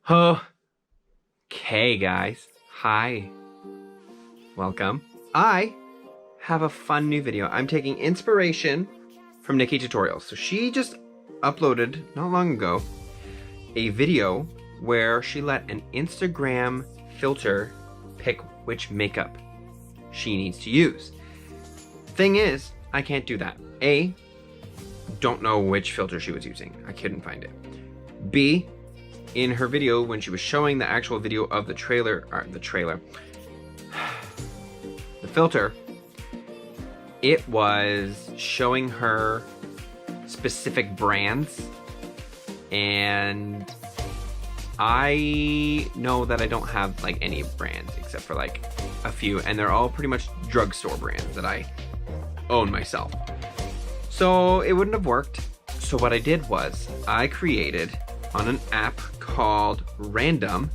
Okay, guys. Hi. Welcome. I have a fun new video. I'm taking inspiration from NikkiTutorials. So she just uploaded, not long ago, a video where she let an Instagram filter pick which makeup she needs to use. Thing is, I can't do that. A, don't know which filter she was using. I couldn't find it. B, in her video, when she was showing the actual video of the filter, it was showing her specific brands, and I know that I don't have like any brands except for like a few, and they're all pretty much drugstore brands that I own myself. So it wouldn't have worked. So what I did was I created on an app called Random.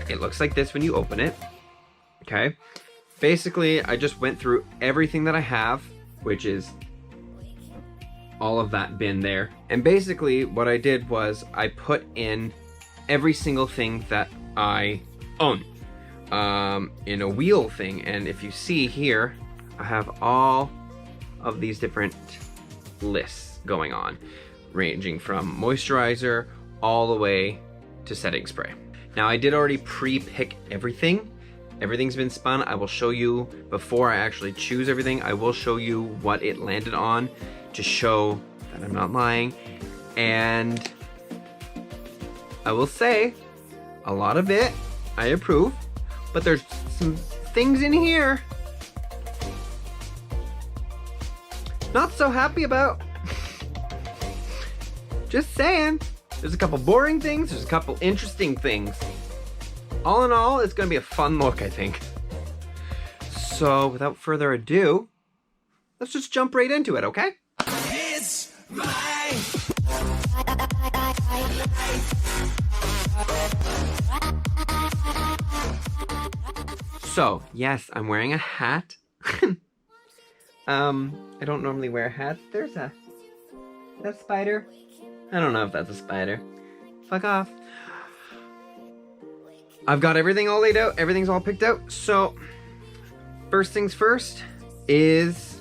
It looks like this when you open it. Okay. Basically, I just went through everything that I have, which is all of that bin there. And basically what I did was I put in every single thing that I own in a wheel thing. And if you see here, I have all of these different lists going on, ranging from moisturizer all the way to setting spray. Now I did already pre-pick everything. Everything's been spun. I will show you before I actually choose everything. I will show you what it landed on to show that I'm not lying. And I will say a lot of it I approve, but there's some things in here not so happy about. Just saying. There's a couple boring things, there's a couple interesting things. All in all, it's gonna be a fun look, I think. So without further ado, let's just jump right into it, okay? It's my... So, yes, I'm wearing a hat. I don't normally wear hats. There's a spider. I don't know if that's a spider. Fuck off. I've got everything all laid out. Everything's all picked out. So, first things first is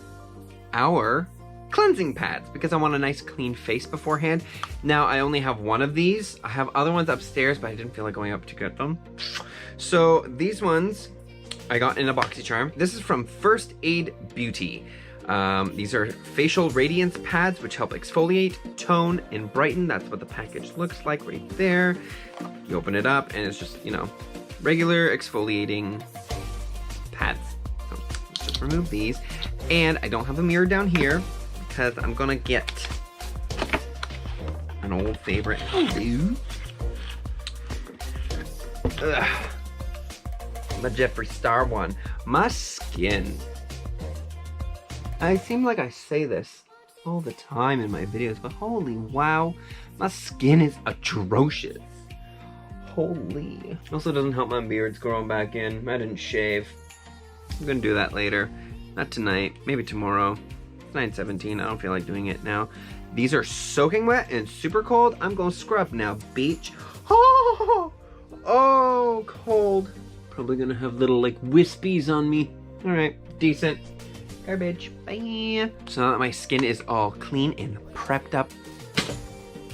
our cleansing pads, because I want a nice clean face beforehand. Now, I only have one of these. I have other ones upstairs, but I didn't feel like going up to get them. So, these ones I got in a BoxyCharm. This is from First Aid Beauty. These are facial radiance pads which help exfoliate, tone, and brighten. That's what the package looks like right there. You open it up and it's just, you know, regular exfoliating pads. So let's just remove these. And I don't have a mirror down here because I'm gonna get an old favorite. The Jeffree Star one. My skin. I seem like I say this all the time in my videos, but holy wow, my skin is atrocious. Holy. Also doesn't help my beard's growing back in. I didn't shave. I'm gonna do that later. Not tonight, maybe tomorrow. It's 9:17, I don't feel like doing it now. These are soaking wet and super cold. I'm gonna scrub now, beach. Oh, cold. Probably gonna have little like wispies on me. All right, decent. Garbage. Bye. So now that my skin is all clean and prepped up.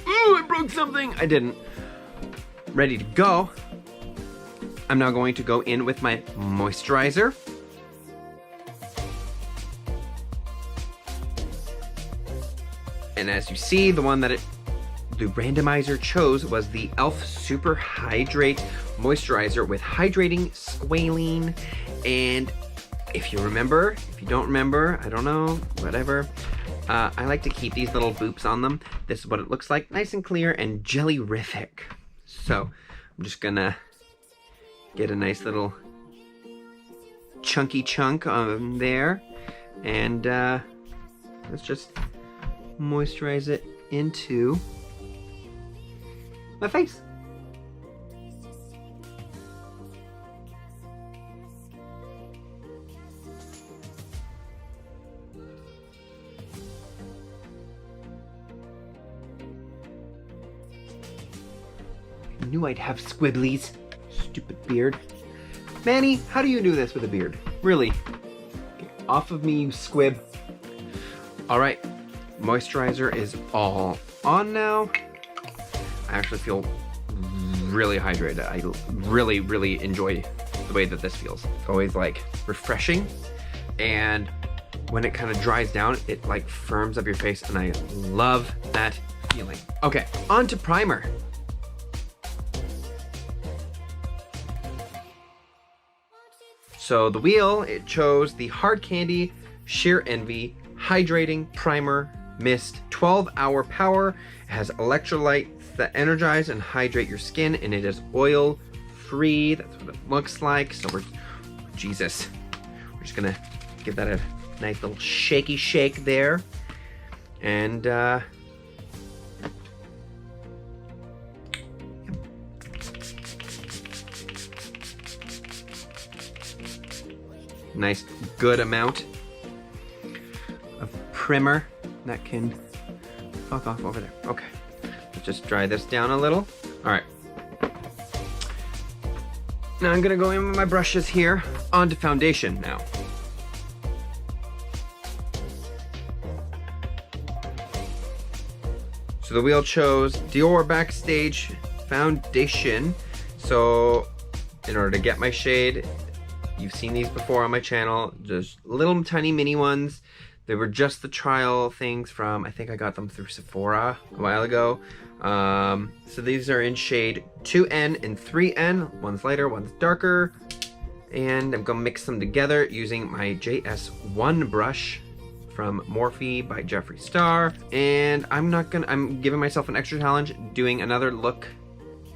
Ooh, I broke something. I didn't. Ready to go. I'm now going to go in with my moisturizer. And as you see, the one that the randomizer chose was the e.l.f. Super Hydrate Moisturizer with hydrating squalene. And if you remember, if you don't remember, I don't know, whatever. I like to keep these little boops on them. This is what it looks like, nice and clear and jelly-rific. So I'm just gonna get a nice little chunky chunk on there, and let's just moisturize it into my face. knew might have squigglies. Stupid beard. Manny, how do you do this with a beard? Really? Get off of me, you squib. All right, moisturizer is all on now. I actually feel really hydrated. I really, really enjoy the way that this feels. It's always like refreshing, and when it kind of dries down, it like firms up your face, and I love that feeling. Okay, on to primer. So the wheel, it chose the Hard Candy Sheer Envy Hydrating Primer Mist 12-hour power. It has electrolytes that energize and hydrate your skin, and it is oil free. That's what it looks like. So we're just gonna give that a nice little shaky shake there. And nice good amount of primer that can fuck off over there. Okay, let's just dry this down a little. All right, now I'm gonna go in with my brushes here onto foundation now. So the wheel chose Dior Backstage Foundation. So in order to get my shade, you've seen these before on my channel, just little tiny mini ones. They were just the trial things from, I think I got them through Sephora a while ago. So these are in shade 2N and 3N. One's lighter, one's darker. And I'm gonna mix them together using my JS1 brush from Morphe by Jeffree Star. And I'm giving myself an extra challenge, doing another look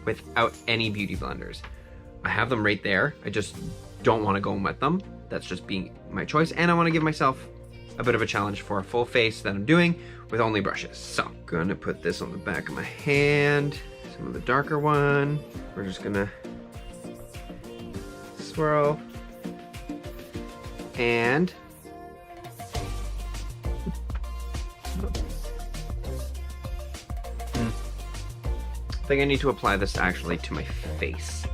without any beauty blenders. I have them right there. I just don't want to go in with them. That's just being my choice. And I want to give myself a bit of a challenge for a full face that I'm doing with only brushes. So I'm gonna put this on the back of my hand, some of the darker one. We're just gonna swirl. And I think I need to apply this actually to my face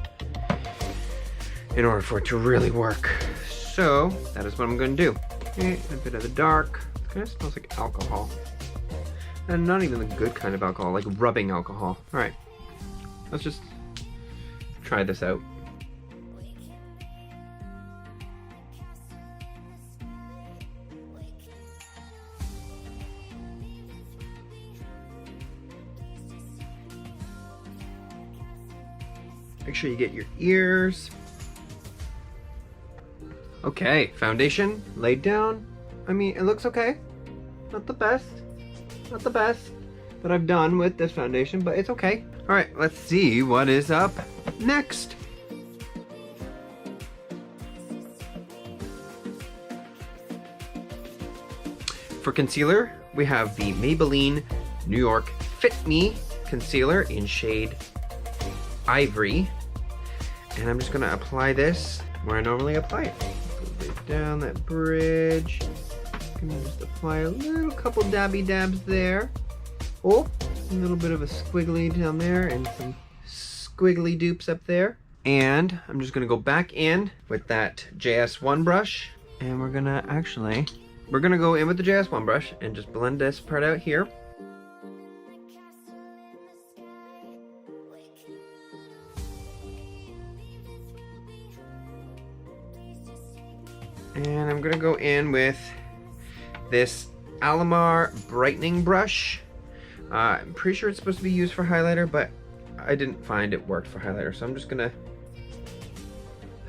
in order for it to really work. So that is what I'm going to do. Okay, a bit of the dark. It kind of smells like alcohol. And not even the good kind of alcohol, like rubbing alcohol. All right, let's just try this out. Make sure you get your ears. Okay, foundation laid down. I mean, it looks okay. Not the best. Not the best that I've done with this foundation, but it's okay. All right, let's see what is up next. For concealer, we have the Maybelline New York Fit Me Concealer in shade Ivory. And I'm just gonna apply this where I normally apply it. Go right down that bridge. I'm gonna just apply a little couple dabby dabs there. Oh, a little bit of a squiggly down there and some squiggly dupes up there. And I'm just gonna go back in with that JS1 brush, and we're gonna go in with the JS1 brush and just blend this part out here. And I'm gonna go in with this Alamar brightening brush. I'm pretty sure it's supposed to be used for highlighter, but I didn't find it worked for highlighter, so I'm just gonna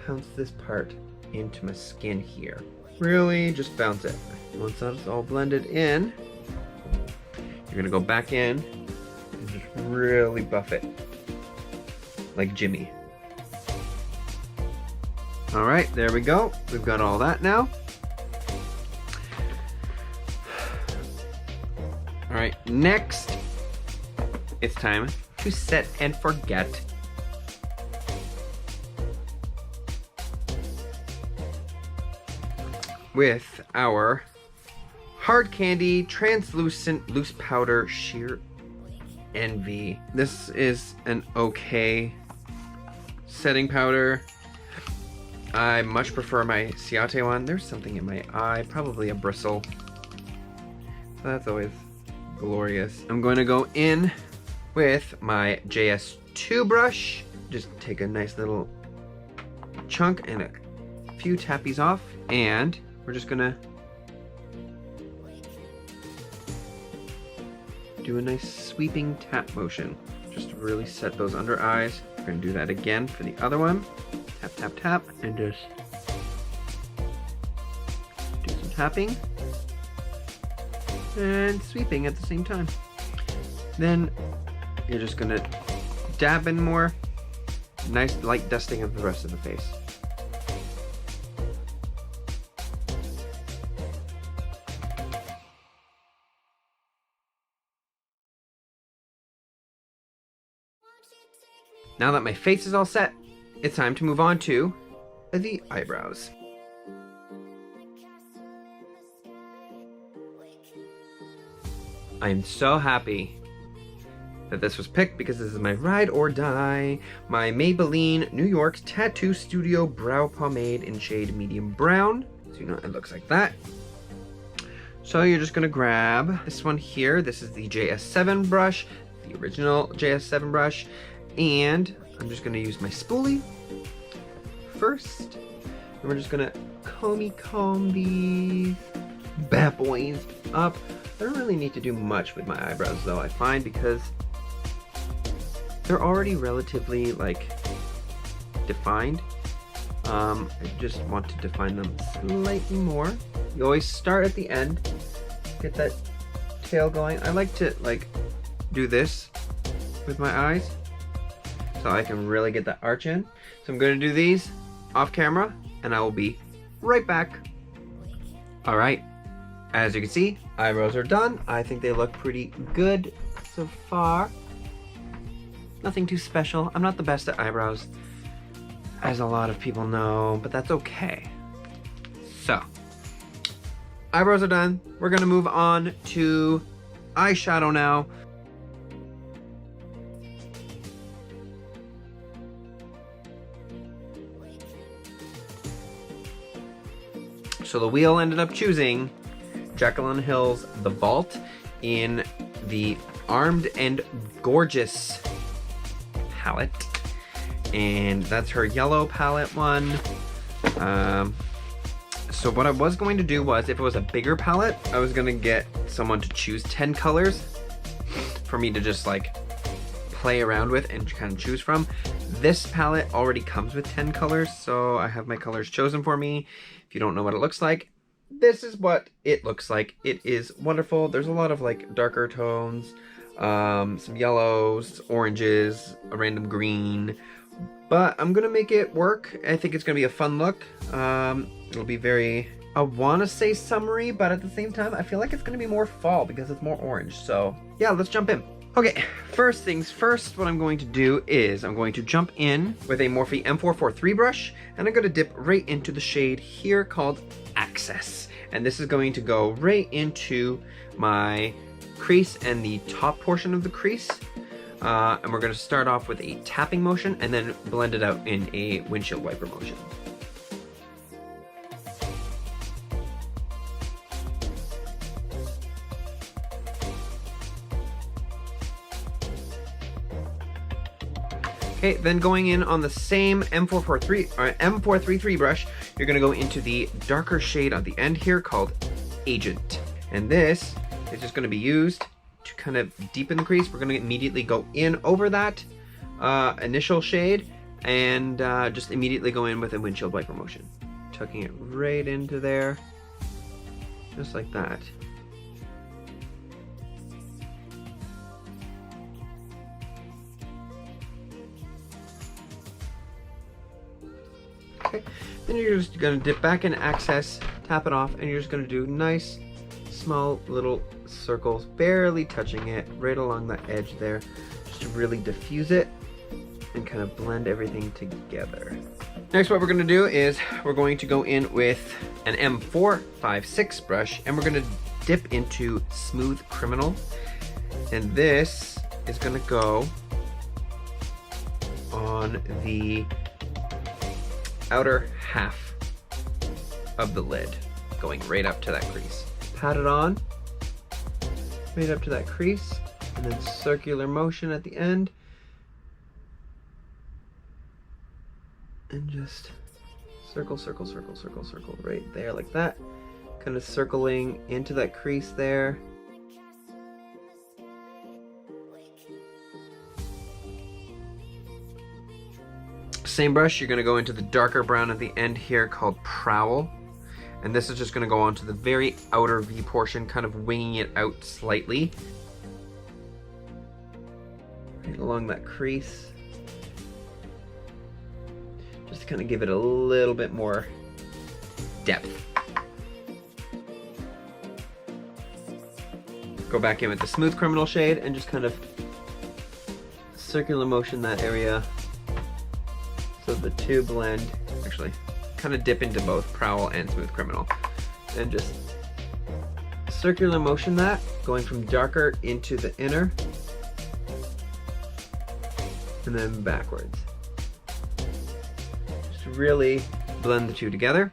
bounce this part into my skin here. Really just bounce it. Once that's all blended in, you're gonna go back in and just really buff it like Jimmy. All right, there we go. We've got all that now. All right, next, it's time to set and forget. With our Hard Candy Translucent Loose Powder Sheer envy. This is an okay setting powder. I much prefer my Ciate one. There's something in my eye, probably a bristle. That's always glorious. I'm going to go in with my JS2 brush. Just take a nice little chunk and a few tappies off, and we're just gonna do a nice sweeping tap motion just to really set those under eyes. We're gonna do that again for the other one. Tap, tap, tap, and just do some tapping and sweeping at the same time. Then you're just gonna dab in more. Nice light dusting of the rest of the face. Now that my face is all set, it's time to move on to the eyebrows. I am so happy that this was picked because this is my ride or die, my Maybelline New York Tattoo Studio Brow Pomade in shade medium brown. So you know it looks like that. So you're just gonna grab this one here. This is the JS7 brush, the original JS7 brush, and I'm just gonna use my spoolie first. And we're just gonna comb these bad boys up. I don't really need to do much with my eyebrows though, I find, because they're already relatively like defined. I just want to define them slightly more. You always start at the end, get that tail going. I like to like do this with my eyes so I can really get that arch in. So I'm going to do these off camera and I will be right back. All right, as you can see, eyebrows are done. I think they look pretty good so far. Nothing too special. I'm not the best at eyebrows, as a lot of people know, but that's okay. So, eyebrows are done. We're gonna move on to eyeshadow now. So the wheel ended up choosing Jekyll and Hill's The Vault in the Armed and Gorgeous palette, and that's her yellow palette one. So what I was going to do was, if it was a bigger palette, I was gonna get someone to choose 10 colors for me to just like play around with and kind of choose from. This palette already comes with 10 colors, so I have my colors chosen for me. If you don't know what it looks like, this is what it looks like. It is wonderful. There's a lot of like darker tones, some yellows, oranges, a random green, but I'm gonna make it work. I think it's gonna be a fun look. It'll be very, I want to say summery, but at the same time I feel like it's gonna be more fall because it's more orange. So yeah, let's jump in. Okay, first things first, what I'm going to do is I'm going to jump in with a Morphe M443 brush, and I'm going to dip right into the shade here called Access. And this is going to go right into my crease and the top portion of the crease. And we're going to start off with a tapping motion and then blend it out in a windshield wiper motion. Okay, then going in on the same M433 brush, you're gonna go into the darker shade on the end here called Agent. And this is just gonna be used to kind of deepen the crease. We're gonna immediately go in over that initial shade and just immediately go in with a windshield wiper motion. Tucking it right into there, just like that. Okay, then you're just gonna dip back in Access, tap it off, and you're just gonna do nice, small little circles, barely touching it, right along the edge there, just to really diffuse it and kind of blend everything together. Next, what we're gonna do is we're going to go in with an M456 brush, and we're gonna dip into Smooth Criminal. And this is gonna go on the outer half of the lid, going right up to that crease. Pat it on, right up to that crease, and then circular motion at the end. And just circle, circle, circle, circle, circle, right there like that. Kind of circling into that crease there. Same brush, you're gonna go into the darker brown at the end here called Prowl. And this is just gonna go onto the very outer V portion, kind of winging it out slightly. Right along that crease. Just to kind of give it a little bit more depth. Go back in with the Smooth Criminal shade and just kind of circular motion that area so the two blend. Actually, kind of dip into both Prowl and Smooth Criminal and just circular motion that, going from darker into the inner and then backwards. Just really blend the two together.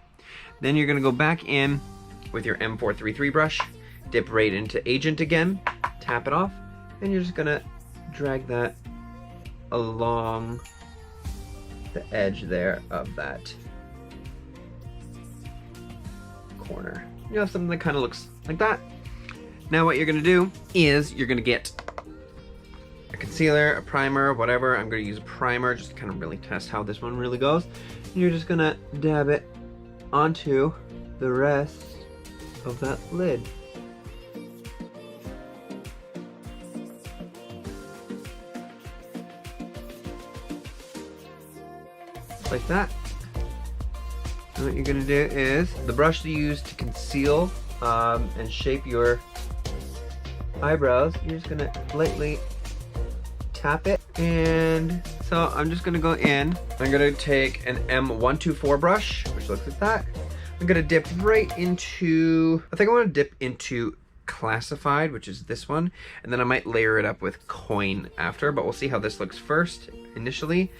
Then you're gonna go back in with your M433 brush, dip right into Agent again, tap it off, and you're just gonna drag that along the edge there of that corner. You have something that kind of looks like that. Now what you're gonna do is you're gonna get a concealer, a primer, whatever. I'm gonna use a primer just to kind of really test how this one really goes. You're just gonna dab it onto the rest of that lid. Like that. And what you're gonna do is the brush that you use to conceal and shape your eyebrows, you're just gonna lightly tap it. And so I'm just gonna go in. I'm gonna take an M124 brush, which looks like that. I'm gonna dip right into, I think I wanna dip into Classified, which is this one, and then I might layer it up with Coin after, but we'll see how this looks first initially.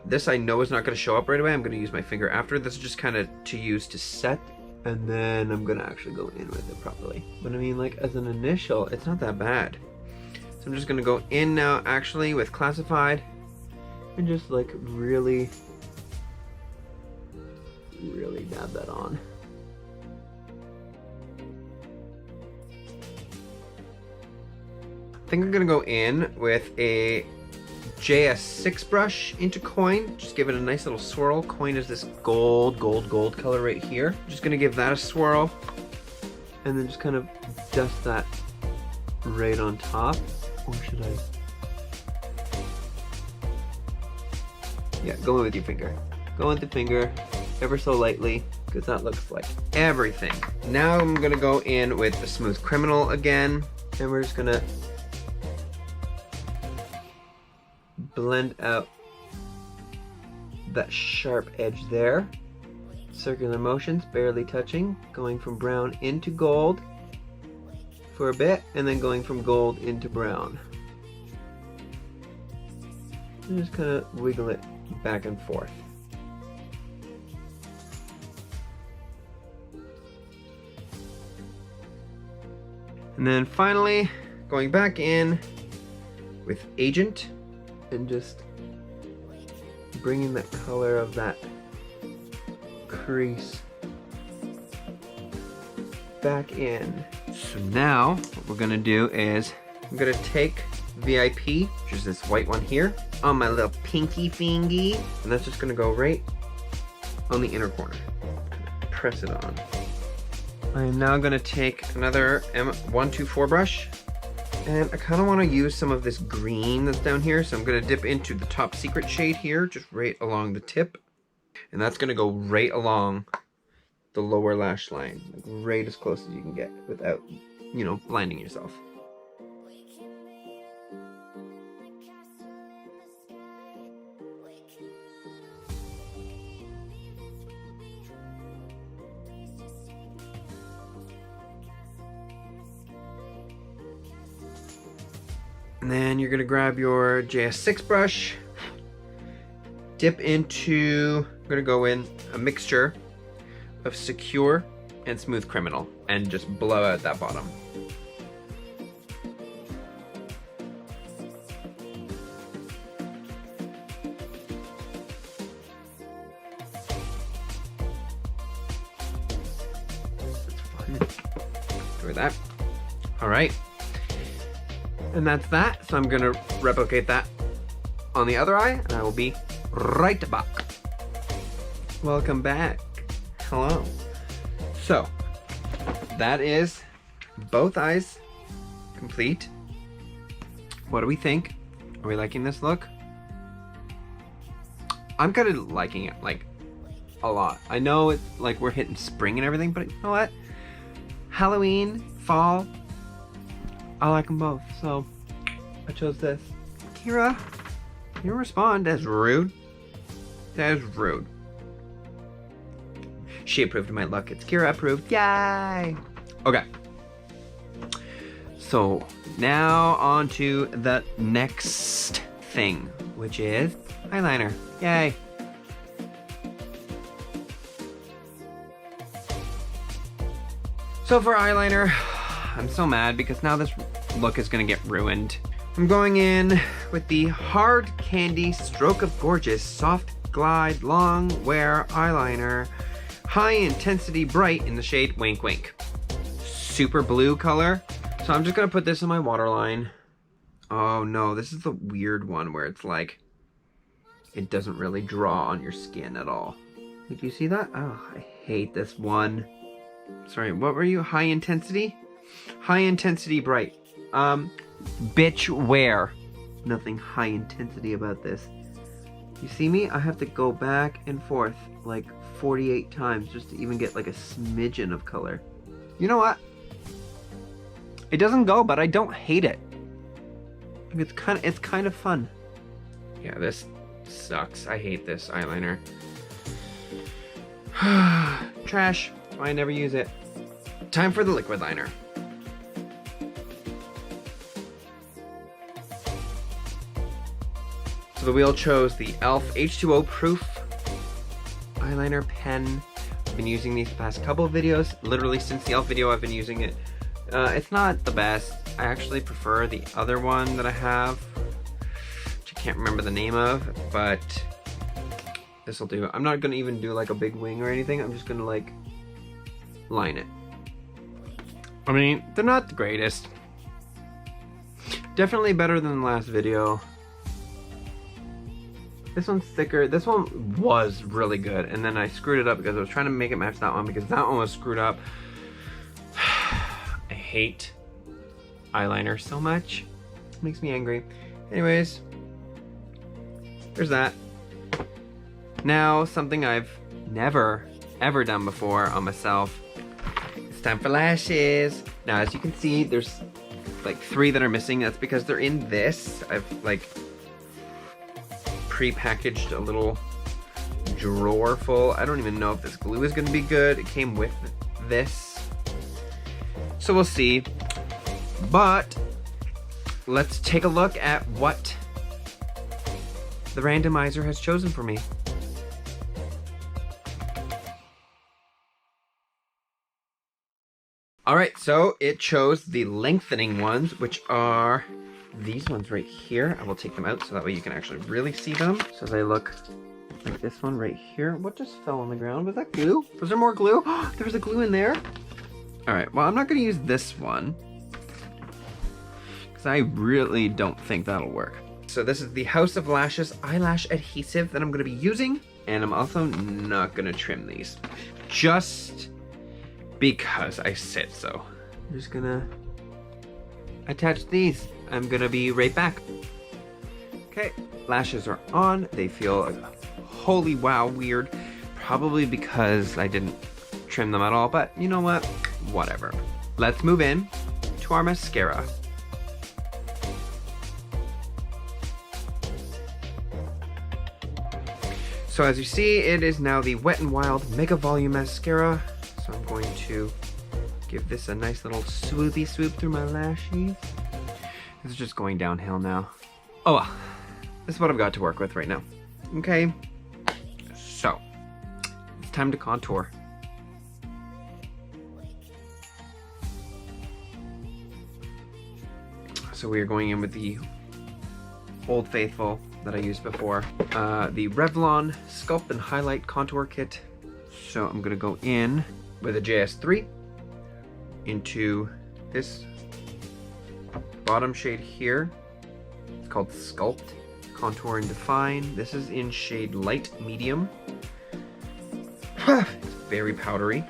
This I know is not going to show up right away. I'm going to use my finger after. This is just kind of to use to set, and then I'm going to actually go in with it properly. But I mean, like, as an initial, it's not that bad. So I'm just going to go in now actually with Classified and just like really dab that on. I think I'm gonna go in with a JS6 brush into Coin. Just give it a nice little swirl. Coin is this gold color right here. Just gonna give that a swirl and then just kind of dust that right on top. Or should I? Yeah, go in with your finger. Go with the finger ever so lightly, because that looks like everything. Now I'm gonna go in with the Smooth Criminal again, and we're just gonna blend out that sharp edge there. Circular motions, barely touching, going from brown into gold for a bit, and then going from gold into brown. And just kind of wiggle it back and forth. And then finally, going back in with Agent and just bringing that color of that crease back in. So now what we're gonna do is I'm gonna take VIP, which is this white one here, on my little pinky fingy, and that's just gonna go right on the inner corner. Press it on. I am now gonna take another M124 brush, and I kind of want to use some of this green that's down here, so I'm gonna dip into the Top Secret shade here, just right along the tip, and that's gonna go right along the lower lash line, like right as close as you can get without, you know, blinding yourself. And then you're gonna grab your JS6 brush, dip into, I'm gonna go in a mixture of Secure and Smooth Criminal and just blow out that bottom. With that. All right. And that's that. So I'm gonna replicate that on the other eye and I will be right back. Welcome back. Hello. So that is both eyes complete. What do we think? Are we liking this look? I'm kind of liking it, like, a lot. I know it's like we're hitting spring and everything, but you know what? Halloween, fall, I like them both, so I chose this. Kira, you respond. That's rude. That is rude. She approved of my look. It's Kira approved. Yay! Okay. So now on to the next thing, which is eyeliner. Yay! So for eyeliner, I'm so mad because now this look is gonna get ruined. I'm going in with the Hard Candy Stroke of Gorgeous Soft Glide Long Wear Eyeliner, High Intensity Bright in the shade Wink Wink. Super blue color. So I'm just gonna put this in my waterline. Oh no, this is the weird one where it's like, it doesn't really draw on your skin at all. Did you see that? Oh, I hate this one. Sorry, what were you? High intensity? High intensity bright. Bitch wear. Nothing high intensity about this. You see me? I have to go back and forth like 48 times just to even get like a smidgen of color. You know what? It doesn't go, but I don't hate it. It's kind of fun. Yeah, this sucks. I hate this eyeliner. Trash. I never use it. Time for the liquid liner. So the wheel chose the e.l.f. H2O Proof eyeliner pen. I've been using these the past couple of videos. Literally since the e.l.f. video I've been using it. It's not the best. I actually prefer the other one that I have, which I can't remember the name of, but this will do. I'm not gonna even do like a big wing or anything. I'm just gonna like line it. I mean, they're not the greatest. Definitely better than the last video. This one's thicker. This one was really good, and then I screwed it up because I was trying to make it match that one because that one was screwed up. I hate eyeliner so much. It makes me angry. Anyways, there's that. Now, something I've never ever done before on myself. It's time for lashes. Now, as you can see, there's like 3 that are missing. That's because they're in this. I've like pre-packaged a little drawer full. I don't even know if this glue is going to be good. It came with this, so we'll see. But let's take a look at what the randomizer has chosen for me. Alright, so it chose the lengthening ones, which are these ones right here. I will take them out so that way you can actually really see them. So they look like this one right here. What just fell on the ground? Was that glue? Was there more glue? There was a glue in there. Alright, well, I'm not going to use this one because I really don't think that'll work. So this is the House of Lashes eyelash adhesive that I'm going to be using. And I'm also not going to trim these. Just because I said so. I'm just gonna attach these. I'm gonna be right back. Okay, lashes are on. They feel like, holy wow weird. Probably because I didn't trim them at all, but you know what? Whatever. Let's move in to our mascara. So as you see, it is now the Wet n Wild Mega Volume Mascara. So I'm going to give this a nice little swoopy swoop through my lashes. It's just going downhill now. Oh well, this is what I've got to work with right now. Okay, so it's time to contour. So we are going in with the Old Faithful that I used before, the Revlon Sculpt and Highlight Contour Kit. So I'm gonna go in with a JS3 into this bottom shade here. It's called Sculpt, Contour and Define. This is in shade Light Medium. It's very powdery.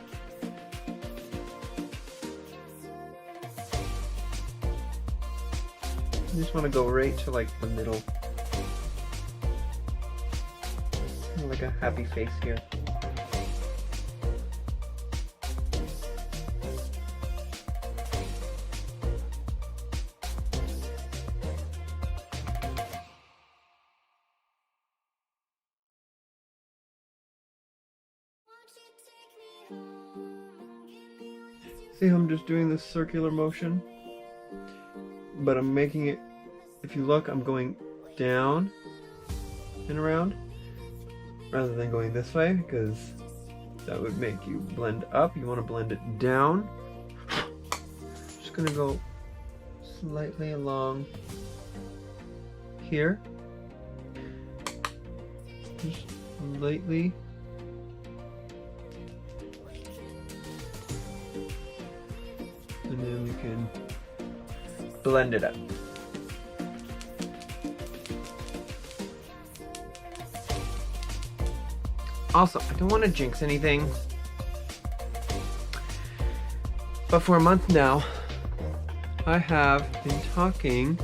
I just want to go right to like the middle. Like a happy face here. See how I'm just doing this circular motion? But I'm making it, if you look, I'm going down and around rather than going this way, because that would make you blend up. You want to blend it down. Just gonna go slightly along here. Just lightly. And then we can blend it up. Also, I don't want to jinx anything, but for a month now, I have been talking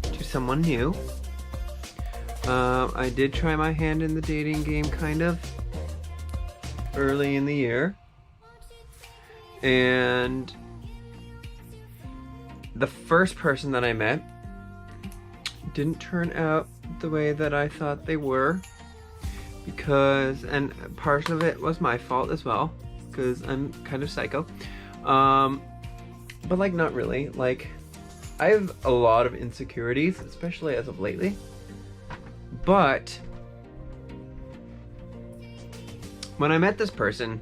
to someone new. I did try my hand in the dating game kind of early in the year, and the first person that I met didn't turn out the way that I thought they were, because, and part of it was my fault as well, because I'm kind of psycho, but like not really. Like, I have a lot of insecurities, especially as of lately, but when I met this person,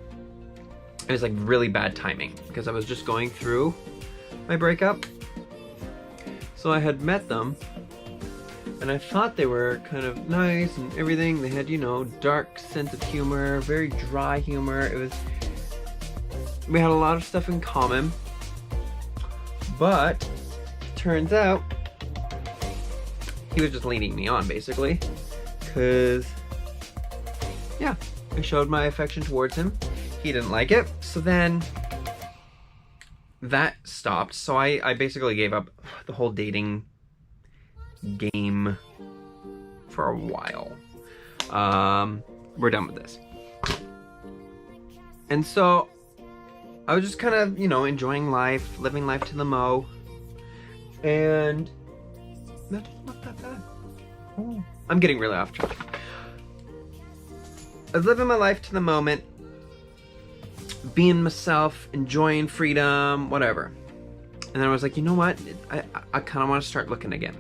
it was like really bad timing, because I was just going through my breakup. So I had met them, and I thought they were kind of nice and everything. They had, you know, dark sense of humor, very dry humor. We had a lot of stuff in common, but turns out he was just leading me on, basically, because, yeah, I showed my affection towards him. He didn't like it, so then that stopped. So I basically gave up the whole dating game for a while. We're done with this. And so I was just kind of, you know, enjoying life, living life to the mo. And that's not that bad. Oh, I'm getting really off track. I was living my life to the moment, being myself, enjoying freedom, whatever. And then I was like, you know what? I kind of want to start looking again.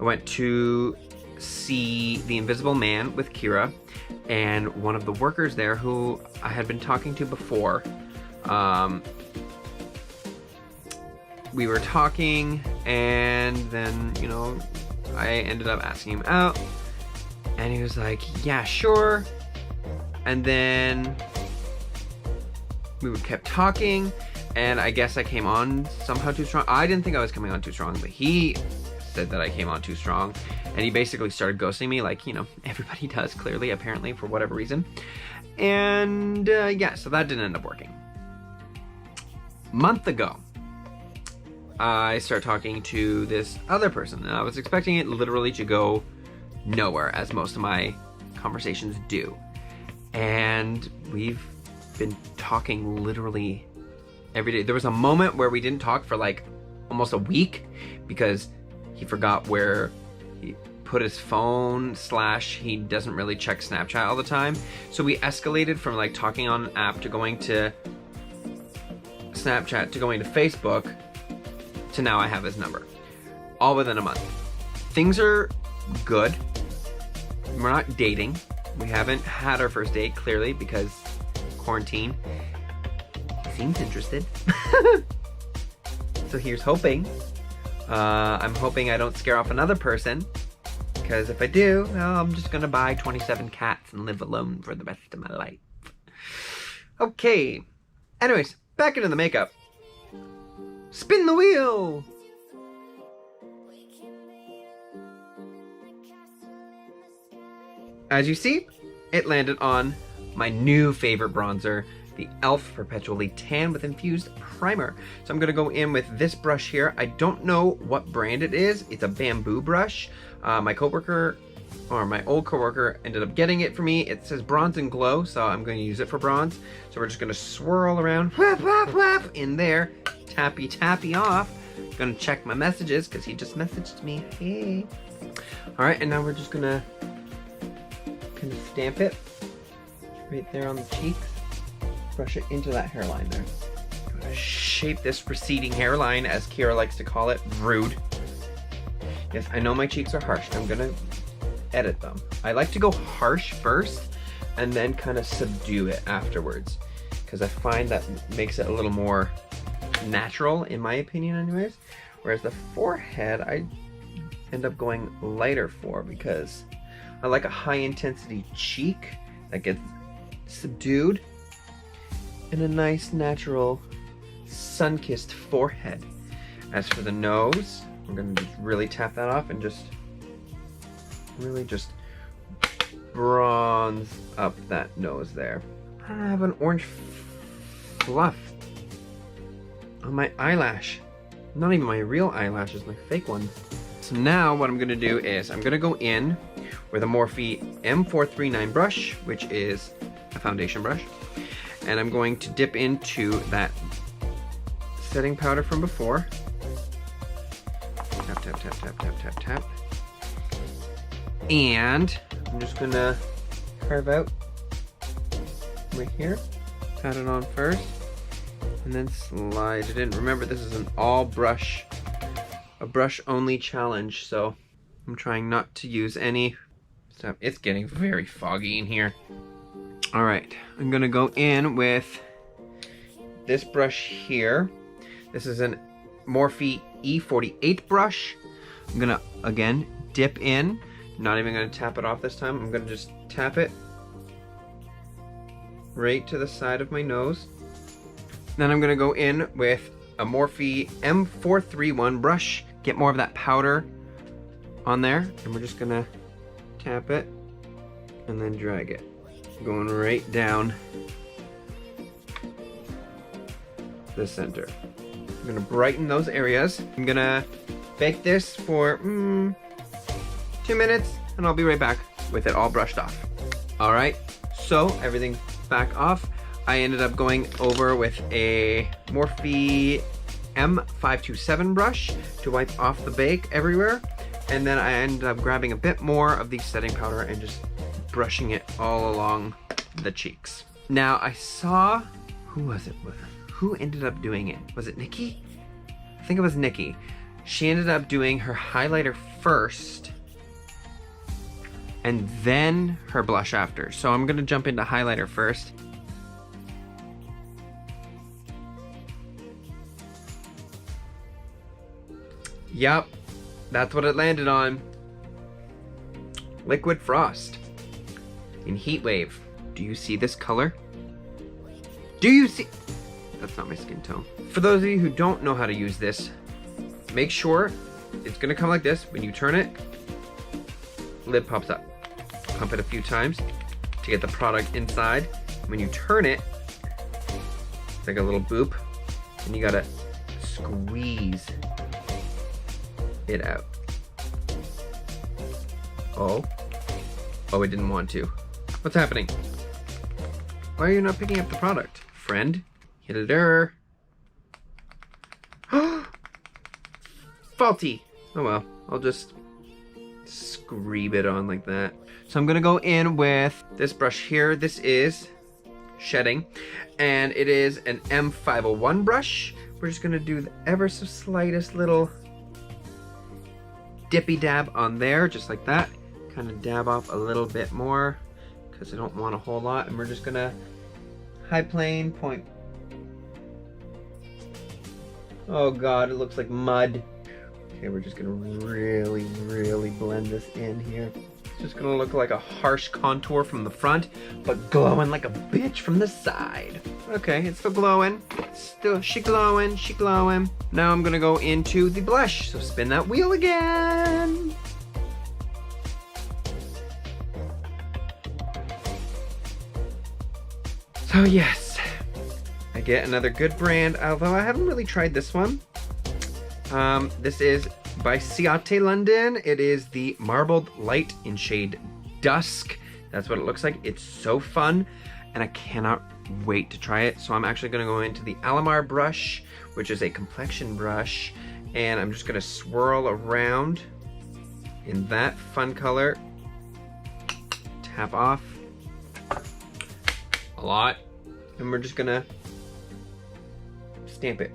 I went to see The Invisible Man with Kira, and one of the workers there who I had been talking to before, we were talking, and then, you know, I ended up asking him out, and he was like, yeah, sure. And then we kept talking, and I guess I came on somehow too strong. I didn't think I was coming on too strong, but he said that I came on too strong, and he basically started ghosting me, like, you know, everybody does, clearly, apparently, for whatever reason. And yeah, so that didn't end up working. Month ago, I started talking to this other person, and I was expecting it literally to go nowhere, as most of my conversations do. And we've been talking literally every day. There was a moment where we didn't talk for like almost a week because he forgot where he put his phone, / he doesn't really check Snapchat all the time. So we escalated from like talking on an app to going to Snapchat to going to Facebook to now I have his number. all within a month. Things are good. We're not dating. We haven't had our first date, clearly, because quarantine. He seems interested. So here's hoping. I'm hoping I don't scare off another person, because if I do, well, I'm just gonna buy 27 cats and live alone for the rest of my life. Okay. Anyways, back into the makeup. Spin the wheel! As you see, it landed on my new favorite bronzer, the e.l.f. Perpetually Tan with Infused Primer. So I'm gonna go in with this brush here. I don't know what brand it is. It's a bamboo brush. My coworker, or my old coworker, ended up getting it for me. It says Bronze and Glow, so I'm going to use it for bronze. So we're just gonna swirl around, whap, whap, whap, in there, tappy, tappy off. Gonna check my messages, because he just messaged me, hey. All right, and now we're just gonna kind of stamp it right there on the cheeks. Brush it into that hairline there. Gonna shape this receding hairline, as Kira likes to call it. Rude. Yes, I know my cheeks are harsh. I'm gonna edit them. I like to go harsh first and then kind of subdue it afterwards, because I find that makes it a little more natural, in my opinion anyways. Whereas the forehead, I end up going lighter for, because I like a high intensity cheek that gets subdued, and a nice natural sun-kissed forehead. As for the nose, I'm gonna just really tap that off and just really just bronze up that nose there. I have an orange fluff on my eyelash. Not even my real eyelashes, my fake one. So now what I'm gonna do is I'm gonna go in with a Morphe M439 brush, which is a foundation brush, and I'm going to dip into that setting powder from before. Tap, tap, tap, tap, tap, tap, tap. And I'm just gonna carve out right here. Pat it on first, and then slide it in. Remember, this is an all brush, a brush only challenge, so I'm trying not to use any stuff. It's getting very foggy in here. All right, I'm gonna go in with this brush here. This is an Morphe E48 brush. I'm gonna, again, dip in. Not even gonna tap it off this time. I'm gonna just tap it right to the side of my nose. Then I'm gonna go in with a Morphe M431 brush. Get more of that powder on there. And we're just gonna tap it and then drag it. Going right down the center. I'm gonna brighten those areas. I'm gonna bake this for 2 minutes, and I'll be right back with it all brushed off. All right, so everything's back off. I ended up going over with a Morphe M527 brush to wipe off the bake everywhere. And then I ended up grabbing a bit more of the setting powder and just brushing it all along the cheeks. Now I saw, who was it? Who ended up doing it? Was it Nikki? I think it was Nikki. She ended up doing her highlighter first and then her blush after. So I'm gonna jump into highlighter first. Yup, that's what it landed on. Liquid Frost in Heat Wave. Do you see this color? Do you see? That's not my skin tone. For those of you who don't know how to use this, make sure it's gonna come like this. When you turn it, lid pops up. Pump it a few times to get the product inside. When you turn it, it's like a little boop, and you gotta squeeze it out. Oh, it didn't want to. What's happening? Why are you not picking up the product, friend? Hello. Faulty. Oh well, I'll just screeb it on like that. So I'm gonna go in with this brush here. This is shedding, and it is an M501 brush. We're just gonna do the ever so slightest little dippy dab on there, just like that. Kind of dab off a little bit more because I don't want a whole lot. And we're just gonna high plane point. Oh God, it looks like mud. Okay, we're just gonna really, really blend this in here. It's just gonna look like a harsh contour from the front, but glowing like a bitch from the side. Okay, it's still glowing. She glowing, she glowing. Now I'm gonna go into the blush. So spin that wheel again. So yes, I get another good brand, although I haven't really tried this one. This is by Ciate London. It is the Marbled Light in shade Dusk. That's what it looks like. It's so fun, and I cannot wait to try it. So I'm actually gonna go into the Alamar brush, which is a complexion brush, and I'm just gonna swirl around in that fun color. Tap off a lot, and we're just gonna stamp it.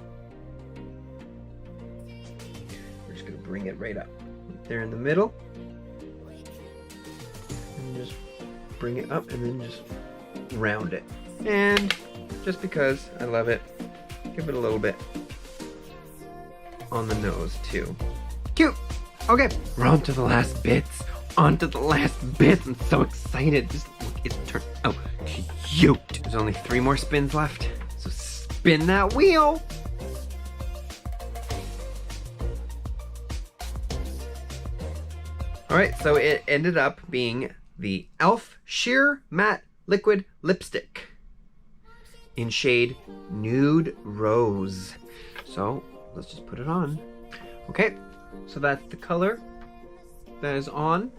We're just gonna bring it right up there in the middle, and just bring it up, and then just round it. And just because I love it, give it a little bit on the nose too. Cute. Okay, we're on to the last bits. On to the last bits. I'm so excited. Just look, it's turned out cute. There's only 3 more spins left, so spin that wheel. All right, so it ended up being the e.l.f. Sheer Matte Liquid Lipstick in shade Nude Rose. So let's just put it on. Okay, so that's the color that is on.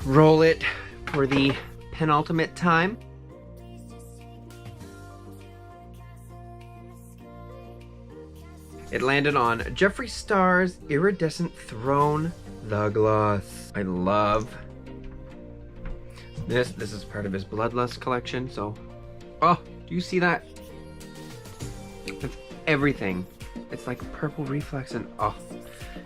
Roll it for the penultimate time. It landed on Jeffree Star's Iridescent Throne, the gloss. I love this. This is part of his Bloodlust collection, so... Oh, do you see that? That's everything. It's like purple reflex and... Oh.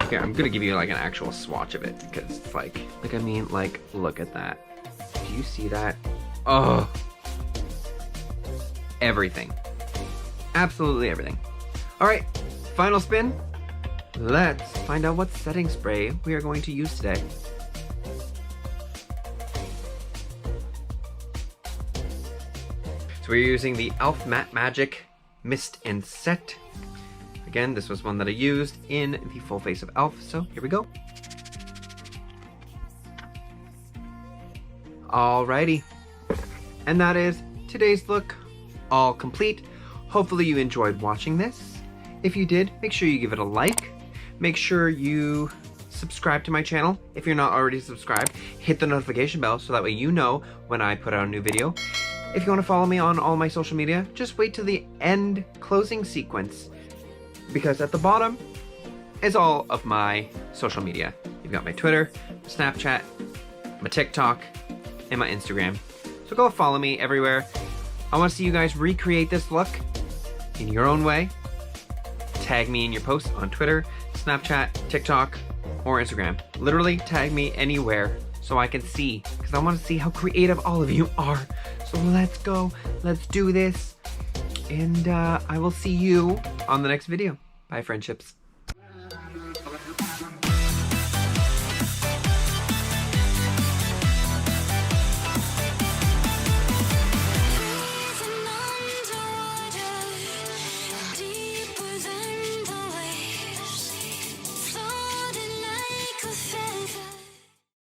Okay, I'm gonna give you like an actual swatch of it because it's like I mean, like, look at that. Do you see that? Oh. Everything. Absolutely everything. All right, final spin. Let's find out what setting spray we are going to use today. So we're using the e.l.f. Matte Magic Mist and Set. Again, this was one that I used in the full face of e.l.f., so here we go. Alrighty. And that is today's look, all complete. Hopefully you enjoyed watching this. If you did, make sure you give it a like. Make sure you subscribe to my channel. If you're not already subscribed, hit the notification bell so that way you know when I put out a new video. If you want to follow me on all my social media, just wait till the end closing sequence, because at the bottom is all of my social media. You've got my Twitter, Snapchat, my TikTok, and my Instagram. So go follow me everywhere. I want to see you guys recreate this look in your own way. Tag me in your posts on Twitter, Snapchat, TikTok, or Instagram. Literally tag me anywhere so I can see, because I want to see how creative all of you are. So let's go, let's do this, and I will see you on the next video. Bye, friendships.